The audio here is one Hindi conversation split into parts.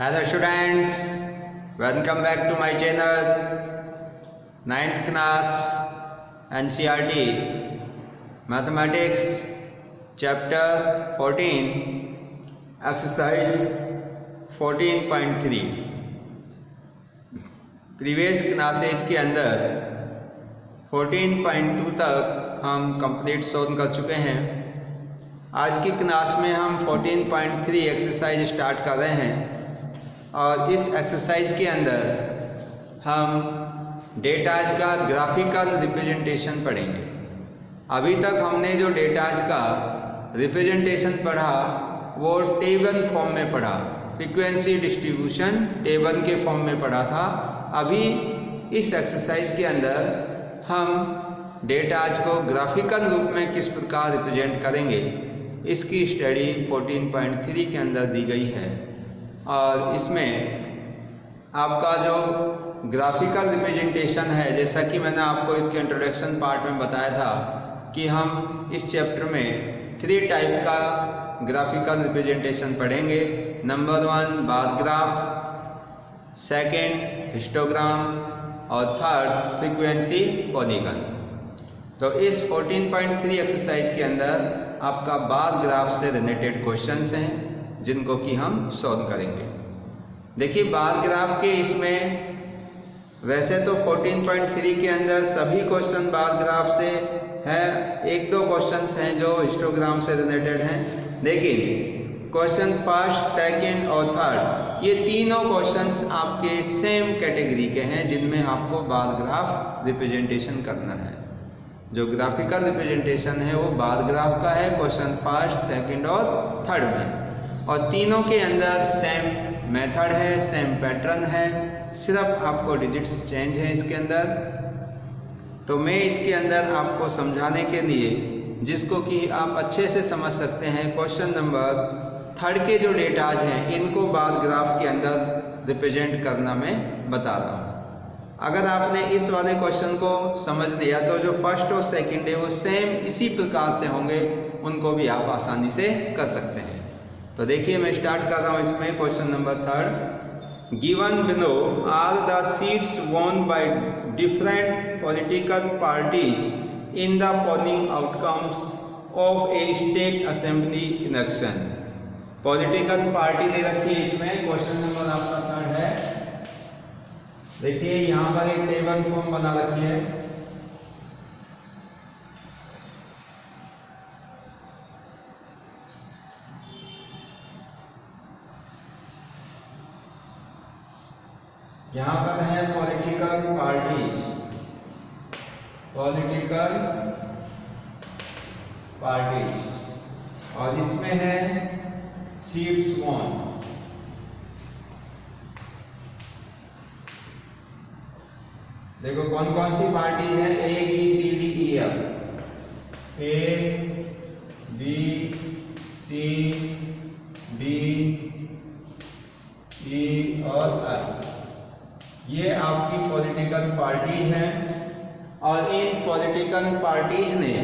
Hello students, welcome back to my channel 9th class NCERT Mathematics Chapter 14 Exercise 14.3। Previous classes के अंदर 14.2 तक हम कंप्लीट सॉल्व कर चुके हैं। आज की क्लास में हम 14.3 एक्सरसाइज स्टार्ट कर रहे हैं और इस एक्सरसाइज के अंदर हम डेटाज का ग्राफिकल रिप्रेजेंटेशन पढ़ेंगे। अभी तक हमने जो डेटाज का रिप्रेजेंटेशन पढ़ा वो टेबल फॉर्म में पढ़ा, फ्रीक्वेंसी डिस्ट्रीब्यूशन टेबल के फॉर्म में पढ़ा था। अभी इस एक्सरसाइज के अंदर हम डेटाज को ग्राफिकल रूप में किस प्रकार रिप्रेजेंट करेंगे इसकी स्टडी 14.3 के अंदर दी गई है। और इसमें आपका जो ग्राफिकल रिप्रेजेंटेशन है, जैसा कि मैंने आपको इसके इंट्रोडक्शन पार्ट में बताया था कि हम इस चैप्टर में 3 टाइप का ग्राफिकल रिप्रेजेंटेशन पढ़ेंगे। Number 1 bar graph, second histogram और थर्ड फ्रीक्वेंसी पॉलीगन। तो इस 14.3 एक्सरसाइज के अंदर आपका बार ग्राफ से रिलेटेड क्वेश्चंस हैं जिनको कि हम सॉल्व करेंगे। देखिए बार ग्राफ के इसमें वैसे तो 14.3 के अंदर सभी क्वेश्चन बार ग्राफ से है, 1-2 क्वेश्चंस हैं जो हिस्टोग्राम से रिलेटेड हैं, लेकिन क्वेश्चन फर्स्ट, सेकंड और थर्ड ये तीनों क्वेश्चंस आपके सेम कैटेगरी के हैं जिनमें आपको बार ग्राफ रिप्रेजेंटेशन करना है। जो ग्राफिकल रिप्रेजेंटेशन है वो बार ग्राफ का है क्वेश्चन फर्स्ट, सेकंड और थर्ड में, और तीनों के अंदर सेम मेथड है, सेम पैटर्न है, सिर्फ आपको डिजिट्स चेंज है इसके अंदर। तो मैं इसके अंदर आपको समझाने के लिए, जिसको कि आप अच्छे से समझ सकते हैं, क्वेश्चन नंबर 3 के जो डेटाज हैं इनको बार ग्राफ के अंदर रिप्रेजेंट करना मैं बता रहा हूँ। अगर आपने इस वाले क्वेश्चन को समझ लिया तो जो फर्स्ट और सेकंड है वो सेम इसी प्रकार से होंगे, उनको भी आप आसानी से कर सकते हैं। तो देखिए मैं स्टार्ट कर रहा हूँ इसमें question number 3। Given below are the seats won by different political parties in the following outcomes of a state assembly election. Political party दे रखी है इसमें, क्वेश्चन नंबर आपका 3 है। देखिए यहाँ पर एक टेबल फॉर्म बना रखी है। यहाँ पर है पॉलिटिकल पार्टीज, और इसमें है सीट्स वॉन। देखो कौन कौन सी पार्टी है, A B C D E F, A B C D E और I, ये आपकी पॉलिटिकल पार्टी है। और इन पॉलिटिकल पार्टीज ने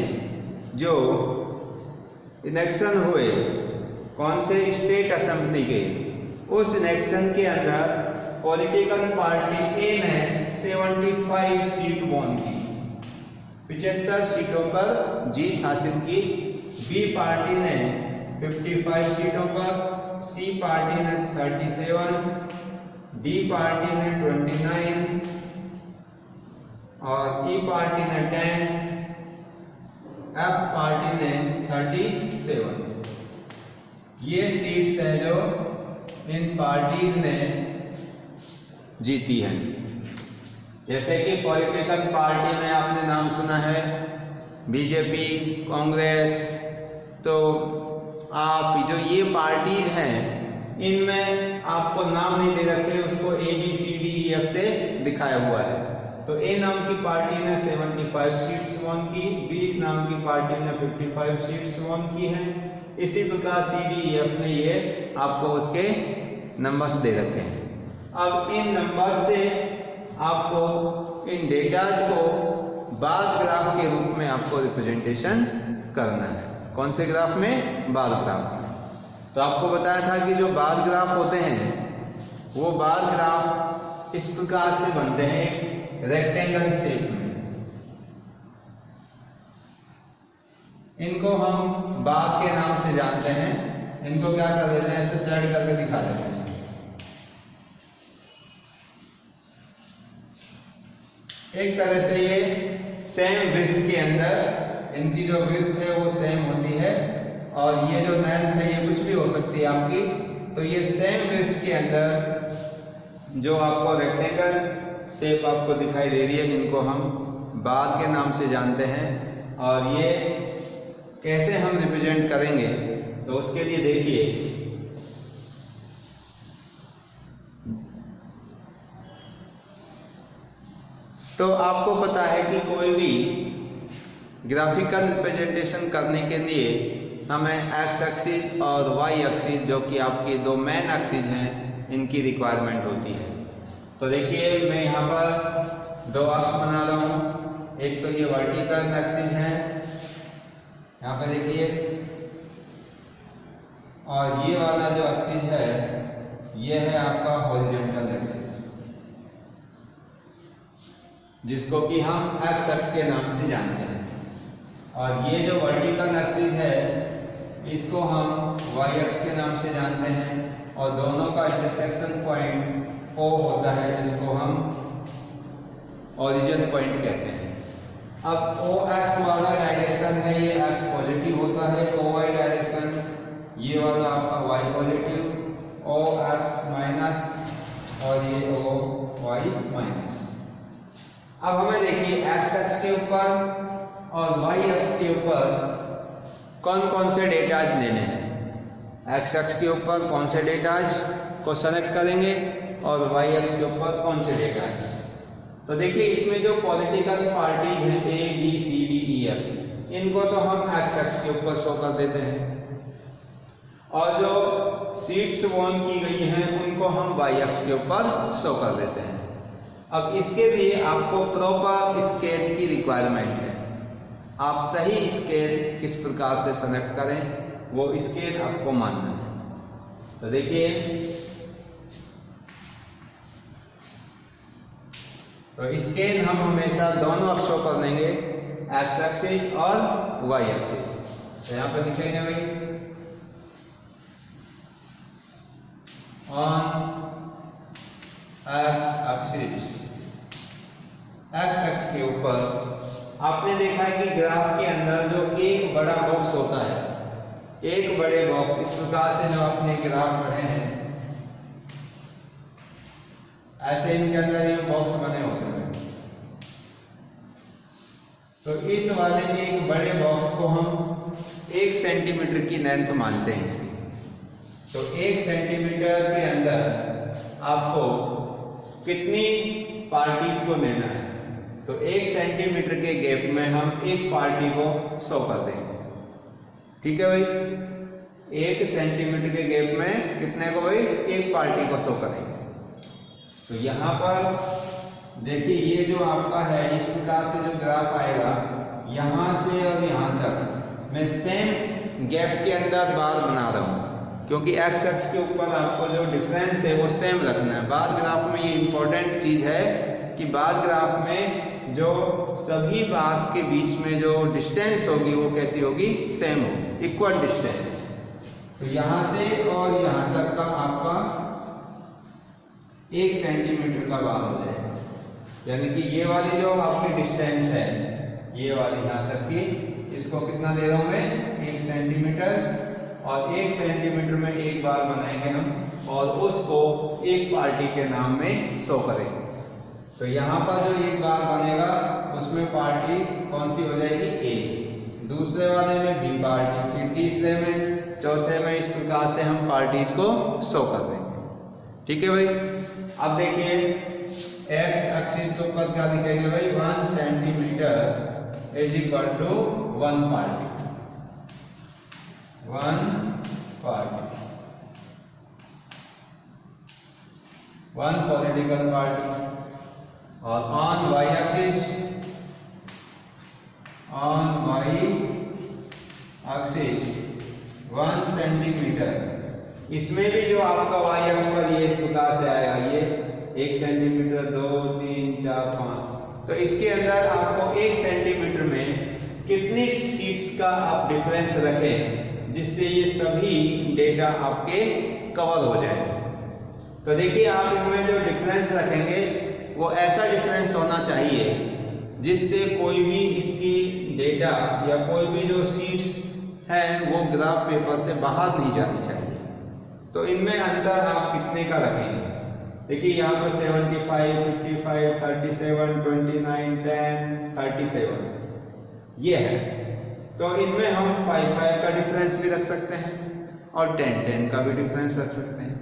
जो इलेक्शन हुए कौन से स्टेट असेंबली के, उस इलेक्शन के अंदर पॉलिटिकल पार्टी ए ने 75 सीट वॉन की, 75 सीटों पर जीत हासिल की। बी पार्टी ने 55 सीटों पर, सी पार्टी ने 37, डी पार्टी ने 29 और ई पार्टी ने 10, एफ पार्टी ने 37। ये सीट्स है जो इन पार्टीज ने जीती है। जैसे कि पॉलिटिकल पार्टी में आपने नाम सुना है बीजेपी, कांग्रेस। तो आप जो ये पार्टीज हैं इनमें आपको नाम नहीं दे रखे, उसको A B C D E F से दिखाया हुआ है। तो ए नाम की पार्टी ने 75 सीट्स वॉन की, बी नाम की पार्टी ने 55 सीट्स वॉन की हैं। इसी प्रकार C D E F ने ये आपको उसके नंबर्स दे रखे हैं। अब इन नंबर से आपको इन डेटाज को बार ग्राफ के रूप में आपको रिप्रेजेंटेशन करना है। कौन से ग्राफ में? बार ग्राफ में। तो आपको बताया था कि जो बार ग्राफ होते हैं वो बार ग्राफ इस प्रकार से बनते हैं रेक्टेंगल शेप में। इनको हम बार के नाम से जानते हैं। इनको क्या कर देते हैं, ऐसे साइड करके दिखा देते हैं। एक तरह से ये सेम विड्थ के अंदर इनकी जो विड्थ है वो सेम होती है, और ये जो लेंथ है ये कुछ भी हो सकती है आपकी। तो ये सेम विड्थ के अंदर जो आपको रेक्टेंगल शेप आपको दिखाई दे रही है, इनको हम बार के नाम से जानते हैं। और ये कैसे हम रिप्रेजेंट करेंगे, तो उसके लिए देखिए, तो आपको पता है कि कोई भी ग्राफिकल रिप्रेजेंटेशन करने के लिए हमें एक्स एक्सिस और वाई एक्सिस, जो कि आपकी दो मेन एक्सिस हैं, इनकी रिक्वायरमेंट होती है। तो देखिए मैं यहाँ पर दो अक्ष बना रहा हूँ। एक तो ये वर्टिकल एक्सिस है, यहाँ पे देखिए, और ये वाला जो एक्सिस है ये है आपका हॉरिजॉन्टल एक्सिस, जिसको कि हम एक्स एक्स के नाम से जानते हैं। और ये जो वर्टिकल एक्सिस है इसको हम वाई एक्स के नाम से जानते हैं, और दोनों का इंटरसेक्शन पॉइंट O होता है, जिसको हम ओरिजिन पॉइंट कहते हैं। अब ओ एक्स वाला डायरेक्शन है, ये एक्स पॉजिटिव होता है। ओ वाई डायरेक्शन ये वाला आपका वाई पॉजिटिव, ओ एक्स माइनस और ये ओ वाई माइनस। अब हमें देखिए एक्स एक्स के ऊपर और वाई एक्स के ऊपर कौन कौन से डेटाज लेने हैं। एक्स एक्स के ऊपर कौन से डेटाज को सेलेक्ट करेंगे और वाई एक्स के ऊपर कौन से डेटाज। तो देखिए इसमें जो पॉलिटिकल पार्टी है A B C D E F, इनको तो हम एक्स एक्स के ऊपर शो कर देते हैं, और जो सीट्स वोन की गई हैं उनको हम वाई एक्स के ऊपर शो कर देते हैं। अब इसके लिए आपको प्रॉपर स्केल की रिक्वायरमेंट है। आप सही स्केल किस प्रकार से सेलेक्ट करें, वो स्केल आपको मानना है। तो देखिए, तो स्केल हम हमेशा दोनों अक्षों पर लेंगे, एक्स एक्सिस और वाई एक्सिस। तो यहाँ पर लिखेंगे भाई on x axis, x x के ऊपर आपने देखा है कि ग्राफ के अंदर जो एक बड़ा बॉक्स होता है, एक बड़े बॉक्स, इस प्रकार से जो आपने ग्राफ पढ़े हैं ऐसे इनके अंदर ये बॉक्स बने होते हैं। तो इस वाले एक बड़े बॉक्स को हम 1 सेंटीमीटर की लेंथ मानते हैं इसकी। तो 1 सेंटीमीटर के अंदर आपको कितनी पार्टीज को लेना है, तो 1 सेंटीमीटर के गैप में हम एक पार्टी को शो कर देंगे। ठीक है भाई, 1 सेंटीमीटर के गैप में कितने को भाई, एक पार्टी को शो करेंगे। तो यहाँ पर देखिए ये जो आपका है, इस प्रकार से जो ग्राफ आएगा, यहाँ से और यहाँ तक मैं सेम गैप के अंदर बार बना रहा हूँ, क्योंकि एक्स एक्स के ऊपर आपको जो डिफरेंस है वो सेम रखना है। बार ग्राफ में ये इंपॉर्टेंट चीज है कि बार ग्राफ में जो सभी बार्स के बीच में जो डिस्टेंस होगी वो कैसी होगी, सेम होगी, इक्वल डिस्टेंस। तो यहाँ से और यहाँ तक का आपका 1 सेंटीमीटर का बार हो जाएगा, यानी कि ये वाली जो आपकी डिस्टेंस है, ये वाली यहाँ तक की, इसको कितना दे रहा हूँ मैं, 1 सेंटीमीटर। और 1 सेंटीमीटर में एक बार बनाएंगे हम, और उसको एक पार्टी के नाम में शो करेंगे। तो यहाँ पर जो एक बार बनेगा उसमें पार्टी कौन सी हो जाएगी, ए, दूसरे वाले में बी पार्टी, फिर तीसरे में, चौथे में, इस प्रकार से हम पार्टीज को शो कर देंगे। ठीक है भाई। अब देखिए एक्स एक्सिस के ऊपर क्या दिखाएंगे भाई, 1 centimetre is equal to 1 party, 1 party, 1 political party. और on Y axis, on Y axis 1 centimetre, इसमें भी जो आपका वाई एक्स पर ये इस प्रकार से आएगा 1 सेंटीमीटर, 2, 3, 4, 5। तो इसके अंदर आपको 1 सेंटीमीटर में कितनी शीट्स का आप डिफरेंस रखें जिससे ये सभी डेटा आपके कवर हो जाए। तो देखिए आप इनमें जो डिफरेंस रखेंगे वो ऐसा डिफरेंस होना चाहिए जिससे कोई भी इसकी डेटा या कोई भी जो शीट्स है वो ग्राफ पेपर से बाहर नहीं जानी चाहिए। तो इनमें अंतर आप कितने का रखेंगे? देखिए यहाँ पर 75, 55, 37, 29, 10, 37 ये है। तो इनमें हम 5 का डिफरेंस भी रख सकते हैं और 10 का भी डिफरेंस रख सकते हैं।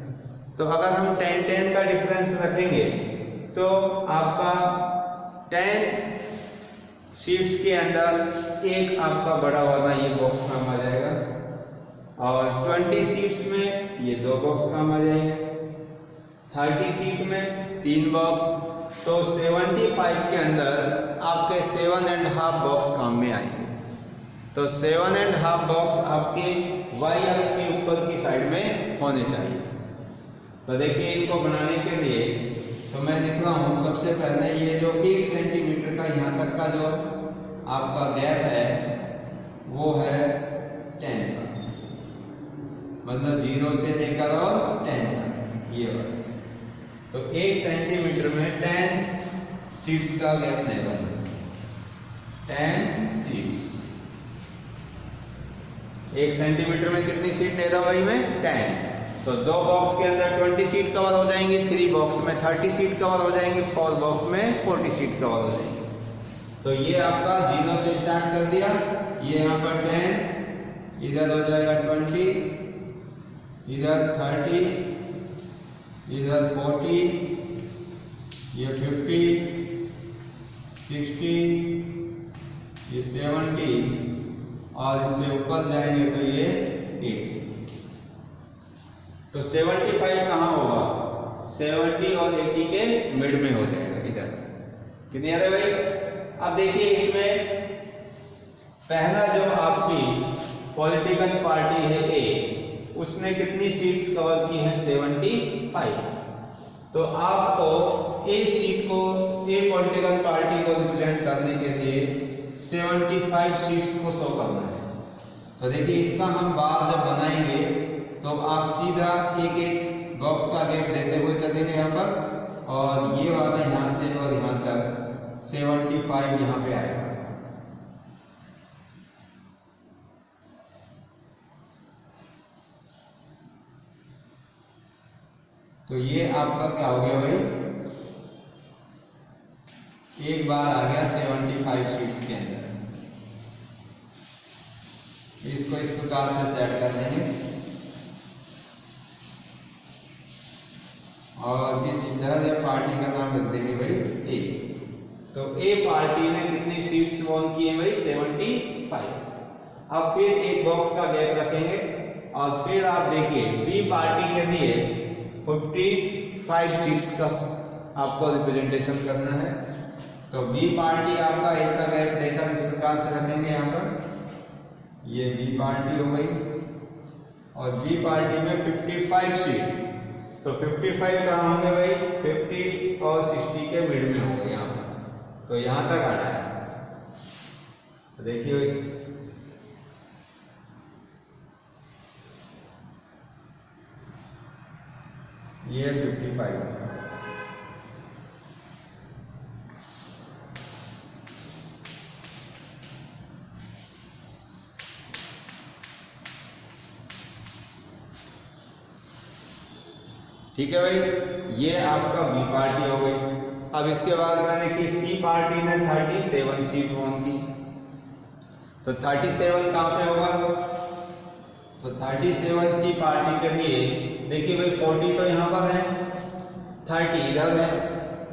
तो अगर हम 10 का डिफरेंस रखेंगे तो आपका 10 शीट्स के अंदर एक आपका बड़ा वाला ये बॉक्स काम आ जाएगा और 20 शीट्स में ये 2 बॉक्स काम आ जाएंगे, 30 शीट में 3 बॉक्स। तो 75 के अंदर आपके 7.5 बॉक्स काम में आएंगे। तो 7.5 बॉक्स आपके y अक्ष के ऊपर की साइड में होने चाहिए। तो देखिए इनको बनाने के लिए तो मैं लिख रहा हूँ सबसे पहले ये जो 1 सेंटीमीटर का यहाँ तक का जो आपका गैप है वो है 10 का, मतलब 0 से लेकर और 10 तक ये वाला। तो 1 सेंटीमीटर में 10 शीट्स का गैप लेगा, 10 शीट्स। 1 सेंटीमीटर में कितनी शीट ले रहा हूं भाई मैं? 10। तो 2 बॉक्स के अंदर 20 शीट कवर हो जाएंगी, 3 बॉक्स में 30 शीट कवर हो जाएंगी, 4 बॉक्स में 40 शीट कवर हो जाएंगी। तो ये आपका 0 से स्टार्ट कर दिया, ये यहाँ पर 10, इधर हो जाएगा 20, इधर 30, इधर 40, ये 50, 60, ये 70 और इससे ऊपर जाएंगे तो ये 80। तो 75 कहाँ होगा? 70 और 80 के मिड में हो जाएगा इधर। कितनी आ रहे भाई? अब देखिए इसमें पहला जो आपकी पॉलिटिकल पार्टी है ए, उसने कितनी सीट्स कवर की हैं? 75। तो आपको ए सीट को, ए पॉलिटिकल पार्टी को रिप्रेजेंट करने के लिए 75 सीट्स को शो करना है। तो देखिए इसका हम बाद जब बनाएंगे तो आप सीधा एक एक बॉक्स का गैप देते हुए चलेंगे यहाँ पर, और ये वाला यहाँ से और यहाँ तक 75 यहाँ पे आएगा। तो ये आपका क्या हो गया भाई? एक बार आ गया 75 शीट्स के अंदर। इसको इस प्रकार से सेट कर देंगे और इस इधर पार्टी का नाम रख देंगे भाई ए। तो ए पार्टी ने कितनी सीट्स वॉन की है भाई? 75। अब फिर एक बॉक्स का गैप रखेंगे और फिर आप देखिए बी पार्टी के लिए 55 सीट्स का आपको रिप्रेजेंटेशन करना है। तो बी पार्टी आपका एक का गैप देकर इस प्रकार से रखेंगे यहाँ पर, ये बी पार्टी हो गई और बी पार्टी में 55 सीट। तो 55 कहाँ होंगे भाई? 50 और 60 के मिड में होंगे यहाँ पर। तो यहाँ तक आना है। तो देखिए भाई ये 55। ठीक है भाई, ये आपका बी पार्टी हो गई। अब इसके बाद मैंने कि सी पार्टी ने 37 सीट वॉन की। तो 37 कहाँ पे होगा? तो 37 सी पार्टी के लिए देखिए भाई 40 तो यहाँ पर है, 30 इधर है।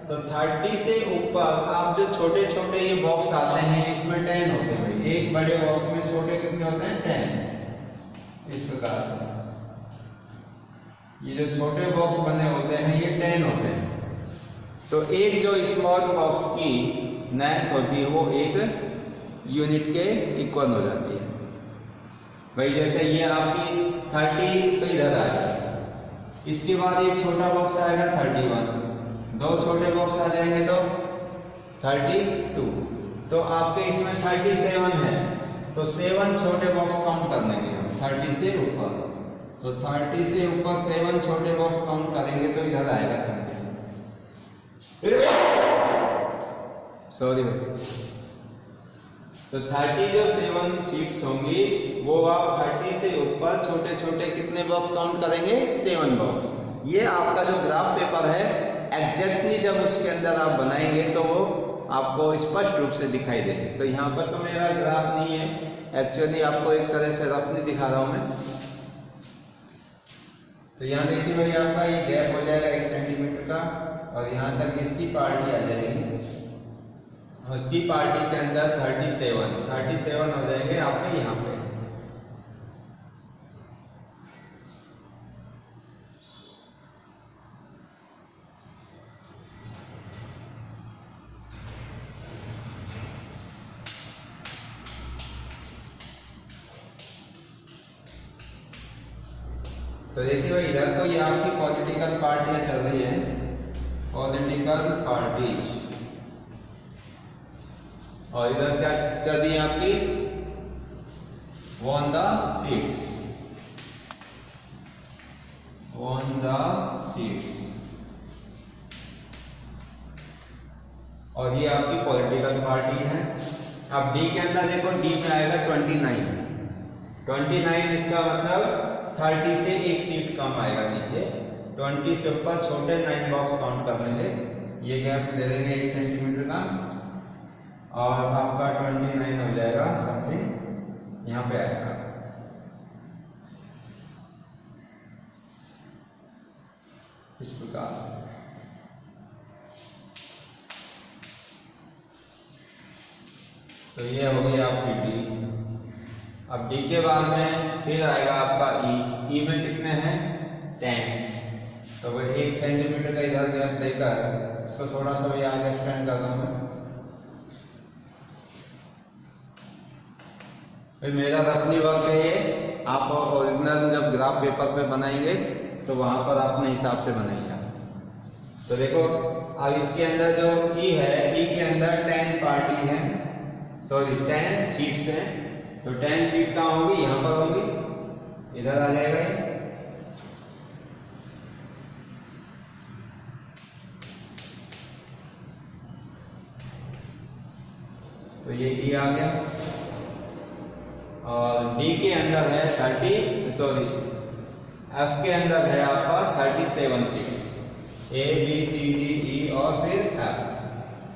तो 30 से ऊपर आप जो छोटे छोटे ये बॉक्स आते हैं इसमें 10 होते हैं भाई। एक बड़े बॉक्स में छोटे कितने होते हैं? 10। इस प्रकार से ये जो छोटे बॉक्स बने होते हैं ये 10 होते हैं। तो एक जो स्मॉल बॉक्स की लेंथ होती है वो एक यूनिट के इक्वल हो जाती है भाई। जैसे ये आपकी 30 तो इधर आएगा, इसके बाद एक छोटा बॉक्स आएगा 31, 2 छोटे बॉक्स आ जाएंगे तो 32। तो आपके इसमें 37 है, तो 7 छोटे बॉक्स काउंट कर लेंगे हम 30 से ऊपर। तो 30 से ऊपर 7 छोटे बॉक्स काउंट करेंगे तो इधर आएगा समथिंग, सॉरी। तो 30 जो 7 सीट्स होंगी वो आप 30 से ऊपर छोटे छोटे कितने बॉक्स काउंट करेंगे? 7 बॉक्स। ये आपका जो ग्राफ पेपर है एग्जैक्टली जब उसके अंदर आप बनाएंगे तो वो आपको स्पष्ट रूप से दिखाई देंगे। तो यहाँ पर तो मेरा ग्राफ नहीं है, एक्चुअली आपको एक तरह से रफली दिखा रहा हूँ मैं। तो यहाँ देखिए भाई आपका ये गैप हो जाएगा 1 सेंटीमीटर का, और यहाँ तक ये सी पार्टी आ जाएगी, और सी पार्टी के अंदर 37 हो जाएंगे आपके यहाँ पे। तो देखिए भाई इधर तो ये आपकी पॉलिटिकल पार्टियां चल रही है, पॉलिटिकल पार्टीज, और इधर क्या चल रही है आपकी? Won the seats, won the seats. और ये आपकी पॉलिटिकल पार्टी है। अब डी के अंदर देखो, डी में आएगा 29, इसका मतलब 30 से 1 सीट कम आएगा नीचे। 20 से ऊपर छोटे 9 बॉक्स काउंट कर लेंगे, ये गैप दे देंगे 1 सेंटीमीटर का, और आपका 29 हो जाएगा समथिंग, यहाँ पे आएगा। इस प्रकार से तो ये हो गई आपकी डी। अब डी के बाद में फिर आएगा आपका ई। ई में कितने हैं? 10। तो वो 1 सेंटीमीटर का इधर गैप देकर इसको थोड़ा सा भी आगे एक्सटेंड कर रहा हूँ मैं। फिर मेरा रफली वर्क है ये, आप ओरिजिनल जब ग्राफ पेपर पे बनाएंगे तो वहां पर अपने हिसाब से बनाइएगा। तो देखो अब इसके अंदर जो ई है, ई के अंदर 10 पार्टी है, सॉरी 10 सीट्स हैं। तो 10 सीट कहाँ होगी? यहाँ पर होगी, इधर आ जाएगा ये। तो ये ई आ गया, और डी के अंदर है एफ के अंदर है आपका 37 seats, A B C D E और फिर एफ,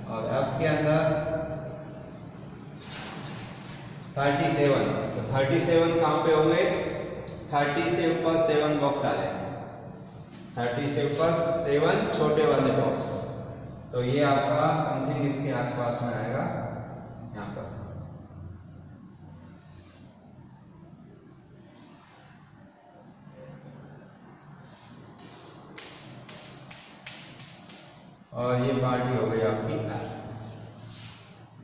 और एफ के अंदर 37। तो 37 कहाँ पे होंगे? 30 से ऊपर 7 बॉक्स आ जाएंगे, 30 से ऊपर 7 छोटे वाले बॉक्स। तो ये आपका समथिंग इसके आसपास में आएगा यहाँ पर। और ये पार्टी हो गई आपकी।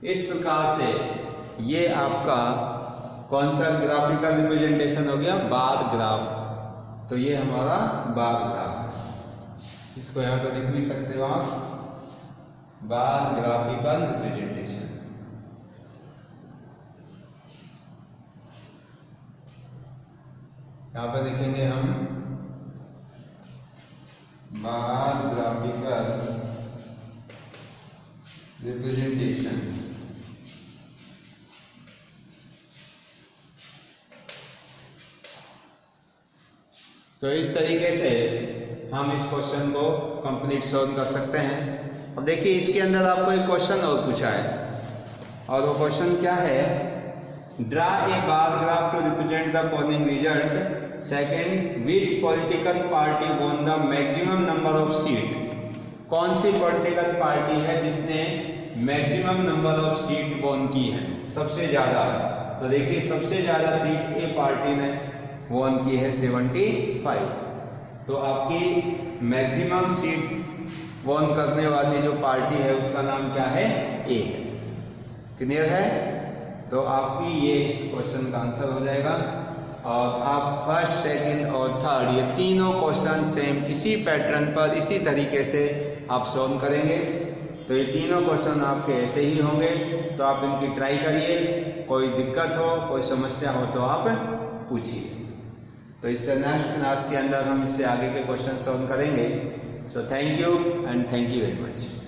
इस प्रकार से ये आपका कौन सा ग्राफिकल रिप्रेजेंटेशन हो गया? Bar graph. तो ये हमारा बार ग्राफ है, इसको यहाँ पे लिख भी सकते हो आप, बार ग्राफिकल रिप्रेजेंटेशन। यहाँ पे देखेंगे हम बार ग्राफिकल रिप्रेजेंटेशन। तो इस तरीके से हम इस क्वेश्चन को कंप्लीट सॉल्व कर सकते हैं। अब देखिए इसके अंदर आपको एक क्वेश्चन और पूछा है, और वो क्वेश्चन क्या है? Draw a bar graph to represent the following result. Second, which political party won the maximum number of seat. कौन सी पॉलिटिकल पार्टी है जिसने maximum number of seat won की है, सबसे ज्यादा? तो देखिए सबसे ज्यादा सीट ए पार्टी ने वॉन की है 75। तो आपकी मैक्सिमम सीट वॉन करने वाली जो पार्टी है उसका नाम क्या है? ए। क्लियर है? तो आपकी ये इस क्वेश्चन का आंसर हो जाएगा। और आप फर्स्ट, सेकंड और थर्ड ये तीनों क्वेश्चन सेम इसी पैटर्न पर इसी तरीके से आप सॉल्व करेंगे। तो ये तीनों क्वेश्चन आपके ऐसे ही होंगे, तो आप इनकी ट्राई करिए। कोई दिक्कत हो, कोई समस्या हो तो आप पूछिए। तो इससे नेक्स्ट क्लास के अंदर हम इससे आगे के क्वेश्चन सॉल्व करेंगे। So thank you and thank you very much.